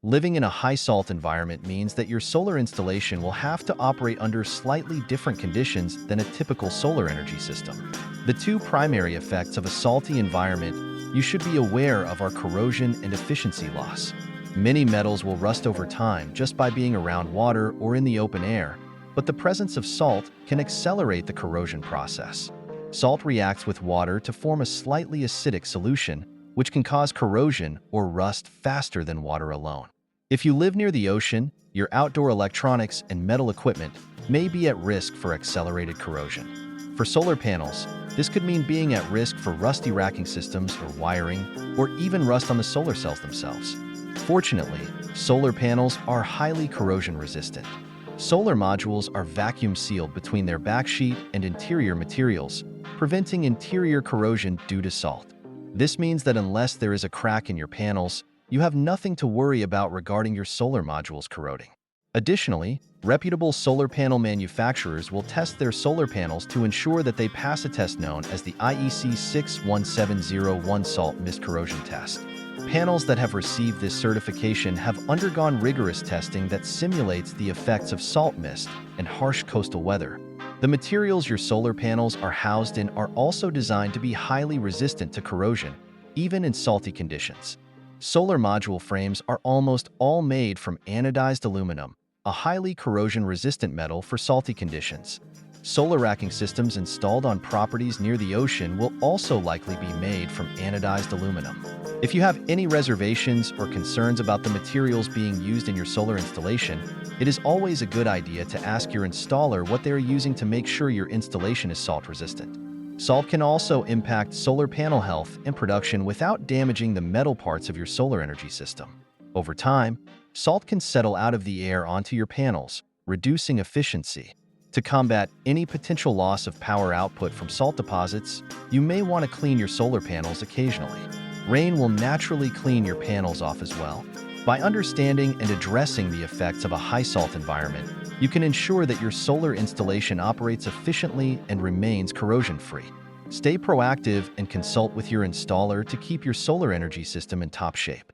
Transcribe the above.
Living in a high-salt environment means that your solar installation will have to operate under slightly different conditions than a typical solar energy system. The two primary effects of a salty environment you should be aware of are corrosion and efficiency loss. Many metals will rust over time just by being around water or in the open air, but the presence of salt can accelerate the corrosion process. Salt reacts with water to form a slightly acidic solution, which can cause corrosion or rust faster than water alone. If you live near the ocean, your outdoor electronics and metal equipment may be at risk for accelerated corrosion. For solar panels, this could mean being at risk for rusty racking systems or wiring, or even rust on the solar cells themselves. Fortunately, solar panels are highly corrosion resistant. Solar modules are vacuum sealed between their backsheet and interior materials, preventing interior corrosion due to salt. This means that unless there is a crack in your panels, you have nothing to worry about regarding your solar modules corroding. Additionally, reputable solar panel manufacturers will test their solar panels to ensure that they pass a test known as the IEC 61701 Salt Mist Corrosion Test. Panels that have received this certification have undergone rigorous testing that simulates the effects of salt mist and harsh coastal weather. The materials your solar panels are housed in are also designed to be highly resistant to corrosion, even in salty conditions. Solar module frames are almost all made from anodized aluminum, a highly corrosion-resistant metal for salty conditions. Solar racking systems installed on properties near the ocean will also likely be made from anodized aluminum. If you have any reservations or concerns about the materials being used in your solar installation, it is always a good idea to ask your installer what they are using to make sure your installation is salt-resistant. Salt can also impact solar panel health and production without damaging the metal parts of your solar energy system. Over time, salt can settle out of the air onto your panels, reducing efficiency. To combat any potential loss of power output from salt deposits, you may want to clean your solar panels occasionally. Rain will naturally clean your panels off as well. By understanding and addressing the effects of a high-salt environment, you can ensure that your solar installation operates efficiently and remains corrosion-free. Stay proactive and consult with your installer to keep your solar energy system in top shape.